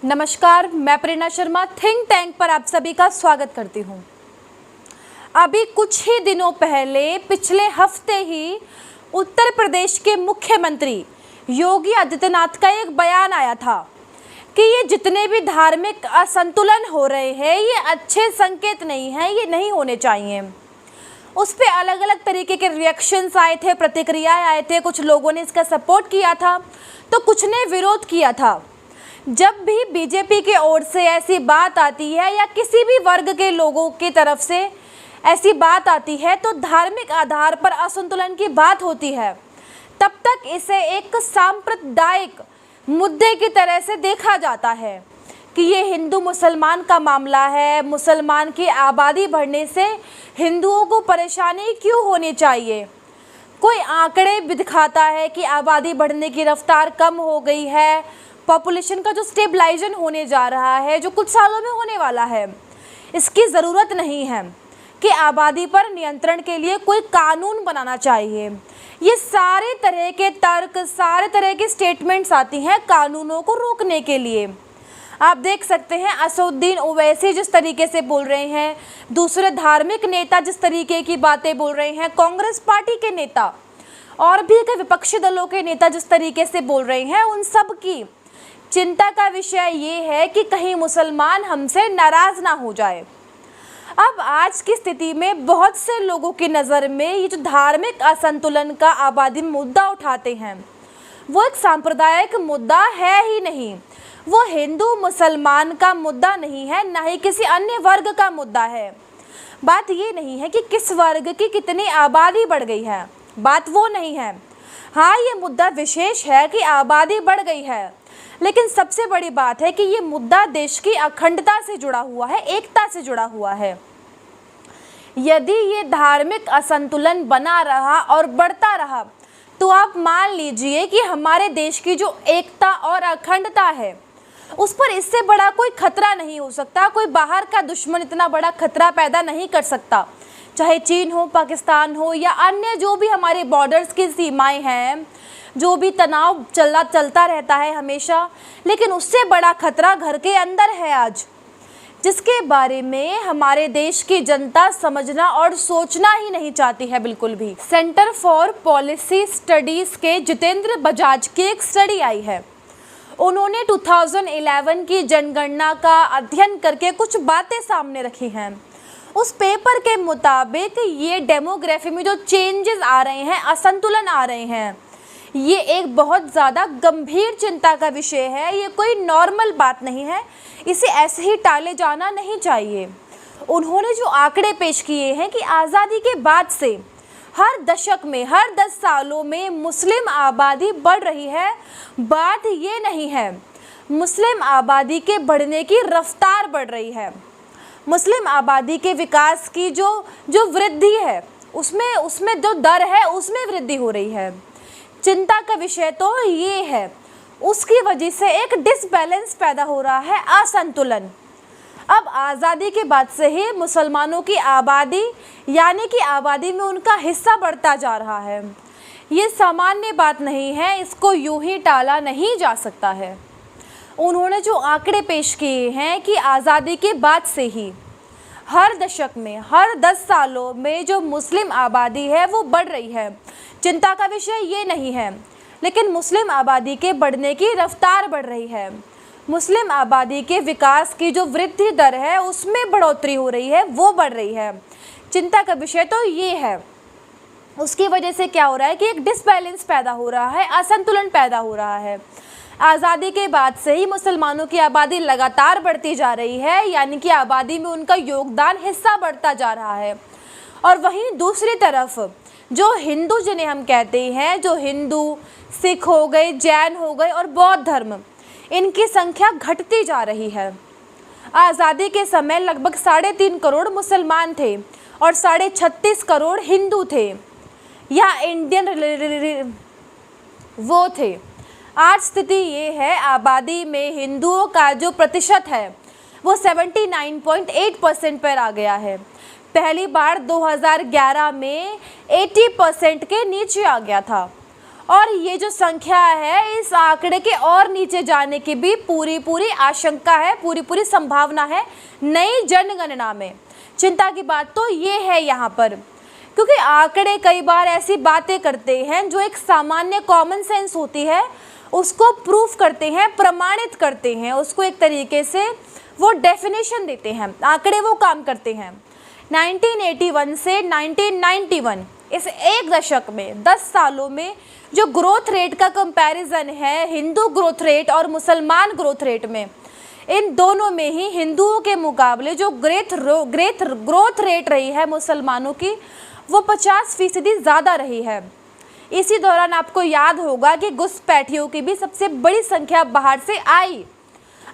नमस्कार, मैं प्रेरणा Sharma think tank पर आप सभी का स्वागत करती हूं। अभी कुछ ही दिनों पहले पिछले हफ्ते ही उत्तर प्रदेश के मुख्यमंत्री योगी आदित्यनाथ का एक बयान आया था कि ये जितने भी धार्मिक असंतुलन हो रहे हैं ये अच्छे संकेत नहीं हैं, ये नहीं होने चाहिए। उस पर अलग अलग तरीके के रिएक्शंस आए थे, प्रतिक्रियाएं आए थे। कुछ लोगों ने इसका सपोर्ट किया था तो कुछ ने विरोध किया था। जब भी बीजेपी की ओर से ऐसी बात आती है या किसी भी वर्ग के लोगों की तरफ से ऐसी बात आती है तो धार्मिक आधार पर असंतुलन की बात होती है, तब तक इसे एक सांप्रदायिक मुद्दे की तरह से देखा जाता है कि ये हिंदू मुसलमान का मामला है। मुसलमान की आबादी बढ़ने से हिंदुओं को परेशानी क्यों होनी चाहिए? कोई आंकड़े भी दिखाता है कि आबादी बढ़ने की रफ्तार कम हो गई है, पॉपुलेशन का जो स्टेबलाइजेशन होने जा रहा है, जो कुछ सालों में होने वाला है, इसकी ज़रूरत नहीं है कि आबादी पर नियंत्रण के लिए कोई कानून बनाना चाहिए। ये सारे तरह के तर्क, सारे तरह की स्टेटमेंट्स आती हैं कानूनों को रोकने के लिए। आप देख सकते हैं असदुद्दीन ओवैसी जिस तरीके से बोल रहे हैं, दूसरे धार्मिक नेता जिस तरीके की बातें बोल रहे हैं, कांग्रेस पार्टी के नेता और भी कई विपक्षी दलों के नेता जिस तरीके से बोल रहे हैं, उन सब की चिंता का विषय ये है कि कहीं मुसलमान हमसे नाराज़ ना हो जाए। अब आज की स्थिति में बहुत से लोगों की नज़र में ये जो धार्मिक असंतुलन का आबादी मुद्दा उठाते हैं वो एक सांप्रदायिक मुद्दा है ही नहीं, वो हिंदू मुसलमान का मुद्दा नहीं है, ना ही किसी अन्य वर्ग का मुद्दा है। बात ये नहीं है कि किस वर्ग की कितनी आबादी बढ़ गई है, बात वो नहीं है। हाँ, ये मुद्दा विशेष है कि आबादी बढ़ गई है, लेकिन सबसे बड़ी बात है कि ये मुद्दा देश की अखंडता से जुड़ा हुआ है, एकता से जुड़ा हुआ है। यदि ये धार्मिक असंतुलन बना रहा और बढ़ता रहा तो आप मान लीजिए कि हमारे देश की जो एकता और अखंडता है उस पर इससे बड़ा कोई खतरा नहीं हो सकता। कोई बाहर का दुश्मन इतना बड़ा खतरा पैदा नहीं कर सकता, चाहे चीन हो, पाकिस्तान हो या अन्य जो भी हमारे बॉर्डर्स की सीमाएं हैं, जो भी तनाव चलता रहता है हमेशा, लेकिन उससे बड़ा खतरा घर के अंदर है आज, जिसके बारे में हमारे देश की जनता समझना और सोचना ही नहीं चाहती है बिल्कुल भी। सेंटर फॉर पॉलिसी स्टडीज़ के जितेंद्र बजाज की एक स्टडी आई है। उन्होंने 2011 की जनगणना का अध्ययन करके कुछ बातें सामने रखी हैं। उस पेपर के मुताबिक ये डेमोग्राफी में जो चेंजेस आ रहे हैं, असंतुलन आ रहे हैं, ये एक बहुत ज़्यादा गंभीर चिंता का विषय है। ये कोई नॉर्मल बात नहीं है, इसे ऐसे ही टाले जाना नहीं चाहिए। उन्होंने जो आंकड़े पेश किए हैं कि आज़ादी के बाद से हर दशक में, हर 10 सालों में मुस्लिम आबादी बढ़ रही है। बात ये नहीं है, मुस्लिम आबादी के बढ़ने की रफ्तार बढ़ रही है। मुस्लिम आबादी के विकास की जो वृद्धि है उसमें जो दर है उसमें वृद्धि हो रही है। चिंता का विषय तो ये है, उसकी वजह से एक डिसबैलेंस पैदा हो रहा है, असंतुलन। अब आज़ादी के बाद से ही मुसलमानों की आबादी यानी कि आबादी में उनका हिस्सा बढ़ता जा रहा है। ये सामान्य बात नहीं है, इसको यूं ही टाला नहीं जा सकता है। उन्होंने जो आंकड़े पेश किए हैं कि आज़ादी के बाद से ही हर दशक में, हर 10 सालों में जो मुस्लिम आबादी है वो बढ़ रही है। चिंता का विषय ये नहीं है, लेकिन मुस्लिम आबादी के बढ़ने की रफ्तार बढ़ रही है। मुस्लिम आबादी के विकास की जो वृद्धि दर है उसमें बढ़ोतरी हो रही है, वो बढ़ रही है। चिंता का विषय तो ये है। उसकी वजह से क्या हो रहा है कि एक डिसबैलेंस पैदा हो रहा है, असंतुलन पैदा हो रहा है। आज़ादी के बाद से ही मुसलमानों की आबादी लगातार बढ़ती जा रही है, यानी कि आबादी में उनका योगदान, हिस्सा बढ़ता जा रहा है। और वहीं दूसरी तरफ जो हिंदू, जिन्हें हम कहते हैं, जो हिंदू, सिख हो गए, जैन हो गए और बौद्ध धर्म, इनकी संख्या घटती जा रही है। आज़ादी के समय लगभग 3.5 करोड़ मुसलमान थे और 36.5 करोड़ हिंदू थे या इंडियन वो थे। आज स्थिति ये है, आबादी में हिंदुओं का जो प्रतिशत है वो 79.8% पर आ गया है। पहली बार 2011 में 80% के नीचे आ गया था और ये जो संख्या है इस आंकड़े के और नीचे जाने की भी पूरी आशंका है, पूरी संभावना है नई जनगणना में। चिंता की बात तो ये है यहाँ पर, क्योंकि आंकड़े कई बार ऐसी बातें करते हैं जो एक सामान्य कॉमन सेंस होती है उसको प्रूफ करते हैं, प्रमाणित करते हैं, उसको एक तरीके से वो डेफिनेशन देते हैं। आंकड़े वो काम करते हैं। 1981 से 1991 इस एक दशक में 10 सालों में जो ग्रोथ रेट का कंपैरिजन है हिंदू ग्रोथ रेट और मुसलमान ग्रोथ रेट में, इन दोनों में ही हिंदुओं के मुकाबले जो ग्रोथ रेट रही है मुसलमानों की वो 50% ज़्यादा रही है। इसी दौरान आपको याद होगा कि घुसपैठियों की भी सबसे बड़ी संख्या बाहर से आई।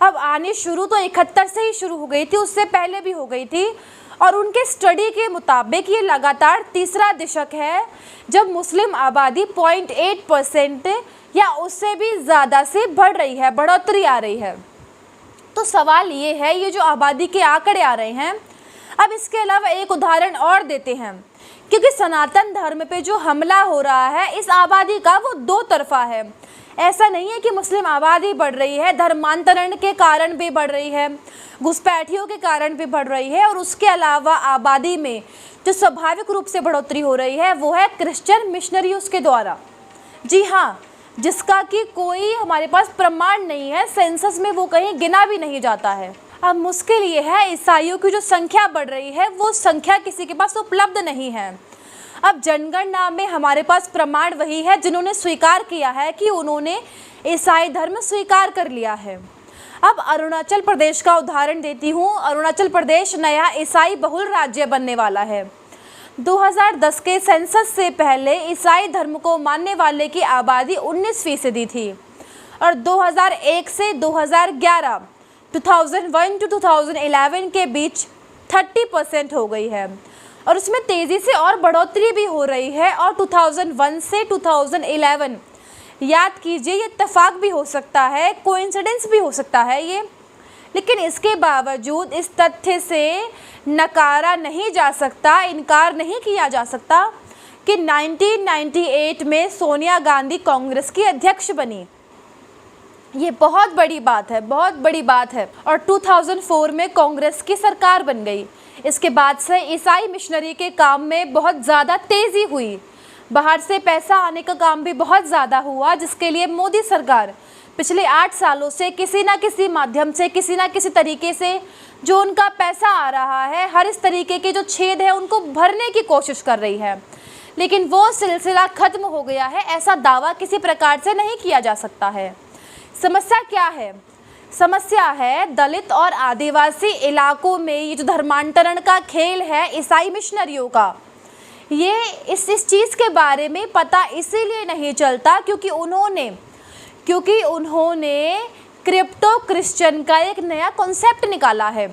अब आने शुरू तो 71 से ही शुरू हो गई थी, उससे पहले भी हो गई थी। और उनके स्टडी के मुताबिक ये लगातार तीसरा दशक है जब मुस्लिम आबादी 0.8% या उससे भी ज़्यादा से बढ़ रही है, बढ़ोतरी आ रही है। तो सवाल ये है, ये जो आबादी के आंकड़े आ रहे हैं, अब इसके अलावा एक उदाहरण और देते हैं, क्योंकि सनातन धर्म पे जो हमला हो रहा है इस आबादी का वो दो तरफा है। ऐसा नहीं है कि मुस्लिम आबादी बढ़ रही है, धर्मांतरण के कारण भी बढ़ रही है, घुसपैठियों के कारण भी बढ़ रही है, और उसके अलावा आबादी में जो स्वाभाविक रूप से बढ़ोतरी हो रही है वो है क्रिश्चियन मिशनरीज के द्वारा। जी हाँ, जिसका कि कोई हमारे पास प्रमाण नहीं है, सेंसस में वो कहीं गिना भी नहीं जाता है। अब मुश्किल ये है, ईसाइयों की जो संख्या बढ़ रही है वो संख्या किसी के पास उपलब्ध नहीं है। अब जनगणना में हमारे पास प्रमाण वही है जिन्होंने स्वीकार किया है कि उन्होंने ईसाई धर्म स्वीकार कर लिया है। अब अरुणाचल प्रदेश का उदाहरण देती हूँ। अरुणाचल प्रदेश नया ईसाई बहुल राज्य बनने वाला है। 2010 के सेंसस से पहले ईसाई धर्म को मानने वाले की आबादी 19% थी और 2001 से 2011 2001 to 2011 के बीच 30% हो गई है और उसमें तेज़ी से और बढ़ोतरी भी हो रही है। और 2001 से 2011 याद कीजिए, ये इत्तेफाक भी हो सकता है, कोइंसिडेंस भी हो सकता है ये, लेकिन इसके बावजूद इस तथ्य से नकारा नहीं जा सकता, इनकार नहीं किया जा सकता कि 1998 में सोनिया गांधी कांग्रेस की अध्यक्ष बनी। ये बहुत बड़ी बात है, बहुत बड़ी बात है। और 2004 में कांग्रेस की सरकार बन गई। इसके बाद से ईसाई मिशनरी के काम में बहुत ज़्यादा तेज़ी हुई, बाहर से पैसा आने का काम भी बहुत ज़्यादा हुआ, जिसके लिए मोदी सरकार पिछले 8 सालों से किसी ना किसी माध्यम से, किसी ना किसी तरीके से जो उनका पैसा आ रहा है, हर इस तरीके के जो छेद है उनको भरने की कोशिश कर रही है। लेकिन वो सिलसिला ख़त्म हो गया है, ऐसा दावा किसी प्रकार से नहीं किया जा सकता है। समस्या क्या है? समस्या है दलित और आदिवासी इलाकों में ये जो धर्मांतरण का खेल है ईसाई मिशनरियों का, ये इस चीज़ के बारे में पता इसीलिए नहीं चलता क्योंकि उन्होंने क्रिप्टो क्रिश्चियन का एक नया कॉन्सेप्ट निकाला है।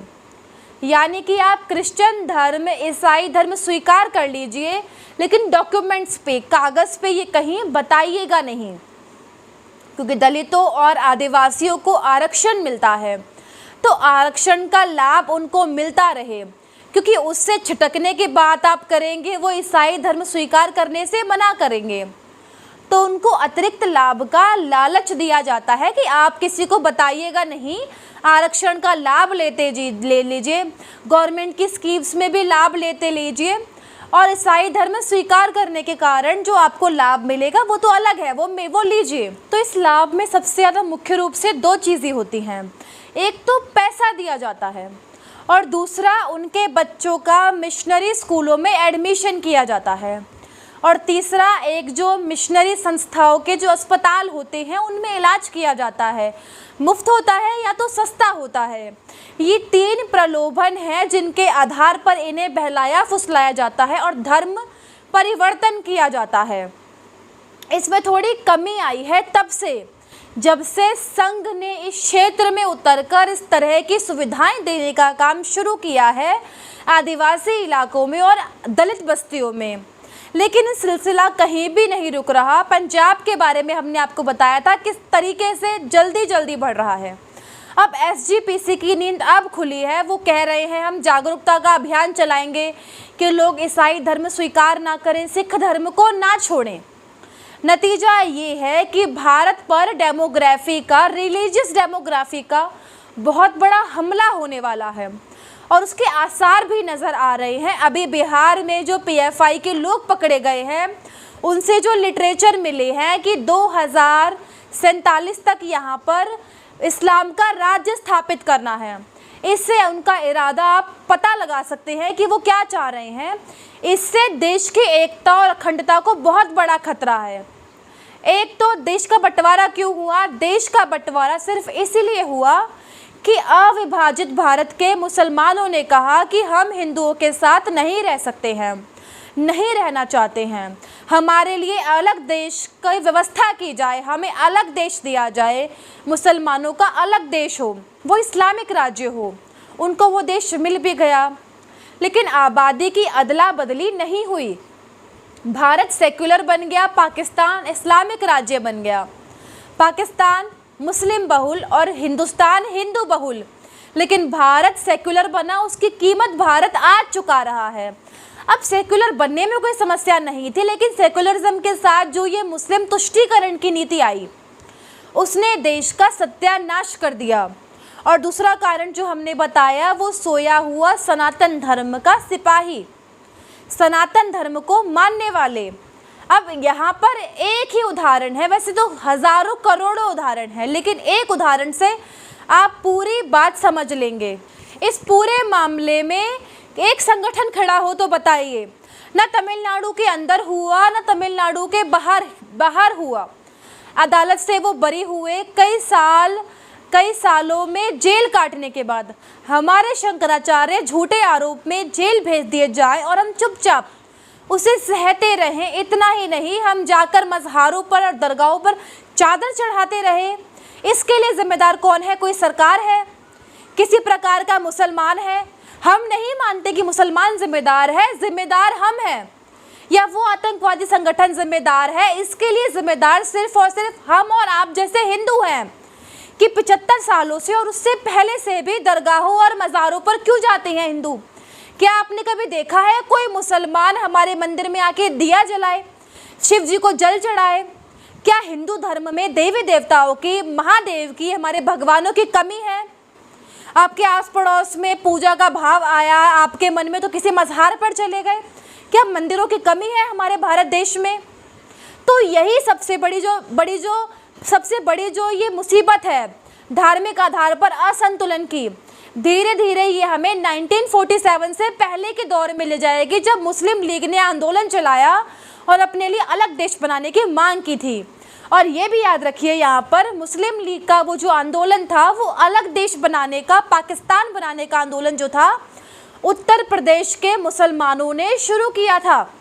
यानी कि आप क्रिश्चियन धर्म, ईसाई धर्म स्वीकार कर लीजिए, लेकिन डॉक्यूमेंट्स पे, कागज़ पे ये कहीं बताइएगा नहीं, क्योंकि दलितों और आदिवासियों को आरक्षण मिलता है तो आरक्षण का लाभ उनको मिलता रहे, क्योंकि उससे छिटकने की बात आप करेंगे, वो ईसाई धर्म स्वीकार करने से मना करेंगे, तो उनको अतिरिक्त लाभ का लालच दिया जाता है कि आप किसी को बताइएगा नहीं, आरक्षण का लाभ ले लीजिए, गवर्नमेंट की स्कीम्स में भी लाभ लेते लीजिए, और ईसाई धर्म स्वीकार करने के कारण जो आपको लाभ मिलेगा वो तो अलग है, वो लीजिए। तो इस लाभ में सबसे ज़्यादा मुख्य रूप से 2 चीज़ें होती हैं। एक तो पैसा दिया जाता है और दूसरा उनके बच्चों का मिशनरी स्कूलों में एडमिशन किया जाता है, और तीसरा एक जो मिशनरी संस्थाओं के जो अस्पताल होते हैं उनमें इलाज किया जाता है, मुफ्त होता है या तो सस्ता होता है। ये 3 प्रलोभन हैं जिनके आधार पर इन्हें बहलाया फुसलाया जाता है और धर्म परिवर्तन किया जाता है। इसमें थोड़ी कमी आई है तब से जब से संघ ने इस क्षेत्र में उतरकर इस तरह की सुविधाएं देने का काम शुरू किया है आदिवासी इलाकों में और दलित बस्तियों में। लेकिन सिलसिला कहीं भी नहीं रुक रहा। पंजाब के बारे में हमने आपको बताया था किस तरीके से जल्दी बढ़ रहा है। अब एसजीपीसी की नींद अब खुली है। वो कह रहे हैं हम जागरूकता का अभियान चलाएंगे कि लोग ईसाई धर्म स्वीकार ना करें, सिख धर्म को ना छोड़ें। नतीजा ये है कि भारत पर डेमोग्राफी का, रिलीजियस डेमोग्राफी का बहुत बड़ा हमला होने वाला है और उसके आसार भी नज़र आ रहे हैं। अभी बिहार में जो पीएफआई के लोग पकड़े गए हैं, उनसे जो लिटरेचर मिले हैं कि 2047 तक यहाँ पर इस्लाम का राज्य स्थापित करना है। इससे उनका इरादा आप पता लगा सकते हैं कि वो क्या चाह रहे हैं। इससे देश की एकता और अखंडता को बहुत बड़ा खतरा है। एक तो देश का बंटवारा क्यों हुआ? देश का बंटवारा सिर्फ इसीलिए हुआ कि अविभाजित भारत के मुसलमानों ने कहा कि हम हिंदुओं के साथ नहीं रह सकते हैं, नहीं रहना चाहते हैं, हमारे लिए अलग देश की व्यवस्था की जाए, हमें अलग देश दिया जाए, मुसलमानों का अलग देश हो, वो इस्लामिक राज्य हो। उनको वो देश मिल भी गया, लेकिन आबादी की अदला बदली नहीं हुई। भारत सेक्युलर बन गया, पाकिस्तान इस्लामिक राज्य बन गया। पाकिस्तान मुस्लिम बहुल और हिंदुस्तान हिंदू बहुल, लेकिन भारत सेक्युलर बना, उसकी कीमत भारत आज चुका रहा है। अब सेक्युलर बनने में कोई समस्या नहीं थी, लेकिन सेक्युलरिज्म के साथ जो ये मुस्लिम तुष्टीकरण की नीति आई, उसने देश का सत्यानाश कर दिया। और दूसरा कारण जो हमने बताया, वो सोया हुआ सनातन धर्म का सिपाही, सनातन धर्म को मानने वाले। अब यहाँ पर एक ही उदाहरण है, वैसे तो हजारों करोड़ों उदाहरण हैं, लेकिन एक उदाहरण से आप पूरी बात समझ लेंगे। इस पूरे मामले में एक संगठन खड़ा हो तो बताइए। न तमिलनाडु के अंदर हुआ, न तमिलनाडु के बाहर हुआ। अदालत से वो बरी हुए, कई सालों में जेल काटने के बाद हमारे शंकराचार्य झूठे आरोप में जेल भेज दिए जाएं और हम चुपचाप उसे सहते रहें। इतना ही नहीं, हम जाकर मज़ारों पर और दरगाहों पर चादर चढ़ाते रहे। इसके लिए जिम्मेदार कौन है? कोई सरकार है? किसी प्रकार का मुसलमान है? हम नहीं मानते कि मुसलमान जिम्मेदार है, जिम्मेदार हम हैं, या वो आतंकवादी संगठन जिम्मेदार है। इसके लिए जिम्मेदार सिर्फ और सिर्फ हम और आप जैसे हिंदू हैं कि 75 सालों से और उससे पहले से भी दरगाहों और मज़ारों पर क्यों जाते हैं हिंदू? क्या आपने कभी देखा है कोई मुसलमान हमारे मंदिर में आके दिया जलाए, शिव जी को जल चढ़ाए? क्या हिंदू धर्म में देवी देवताओं की, महादेव की, हमारे भगवानों की कमी है? आपके आस पड़ोस में पूजा का भाव आया, आपके मन में तो किसी मज़ार पर चले गए। क्या मंदिरों की कमी है हमारे भारत देश में? तो यही सबसे बड़ी जो ये मुसीबत है धार्मिक आधार पर असंतुलन की, धीरे धीरे ये हमें 1947 से पहले के दौर में ले जाएगी, जब मुस्लिम लीग ने आंदोलन चलाया और अपने लिए अलग देश बनाने की मांग की थी। और ये भी याद रखिए, यहाँ पर मुस्लिम लीग का वो जो आंदोलन था, वो अलग देश बनाने का, पाकिस्तान बनाने का आंदोलन जो था, उत्तर प्रदेश के मुसलमानों ने शुरू किया था।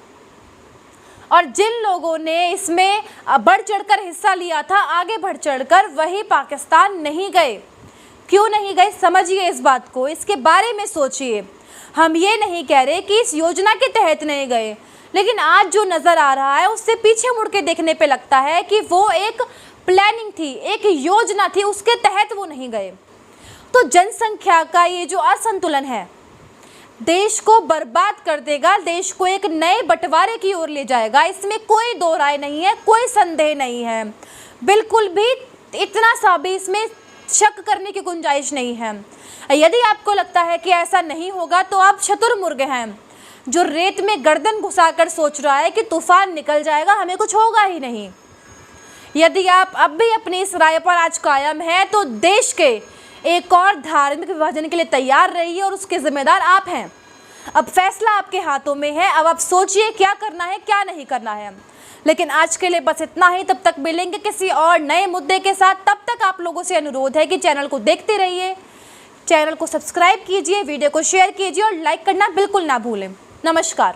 और जिन लोगों ने इसमें बढ़ चढ़कर हिस्सा लिया था, आगे बढ़ चढ़कर, वही पाकिस्तान नहीं गए। क्यों नहीं गए? समझिए इस बात को, इसके बारे में सोचिए। हम ये नहीं कह रहे कि इस योजना के तहत नहीं गए, लेकिन आज जो नज़र आ रहा है उससे पीछे मुड़ के देखने पे लगता है कि वो एक प्लानिंग थी, एक योजना थी, उसके तहत वो नहीं गए। तो जनसंख्या का ये जो असंतुलन है, देश को बर्बाद कर देगा, देश को एक नए बंटवारे की ओर ले जाएगा। इसमें कोई दो राय नहीं है, कोई संदेह नहीं है, बिल्कुल भी इतना सा भी इसमें शक करने की गुंजाइश नहीं है। यदि आपको लगता है कि ऐसा नहीं होगा तो आप चतुर्मुर्ग हैं, जो रेत में गर्दन घुसाकर सोच रहा है कि तूफान निकल जाएगा, हमें कुछ होगा ही नहीं। यदि आप अब भी अपनी इस राय पर आज कायम हैं, तो देश के एक और धार्मिक विभाजन के लिए तैयार रहिए और उसके जिम्मेदार आप हैं। अब फैसला आपके हाथों में है, अब आप सोचिए क्या करना है, क्या नहीं करना है। लेकिन आज के लिए बस इतना ही, तब तक मिलेंगे किसी और नए मुद्दे के साथ। तब तक आप लोगों से अनुरोध है कि चैनल को देखते रहिए, चैनल को सब्सक्राइब कीजिए, वीडियो को शेयर कीजिए और लाइक करना बिल्कुल ना भूलें। नमस्कार।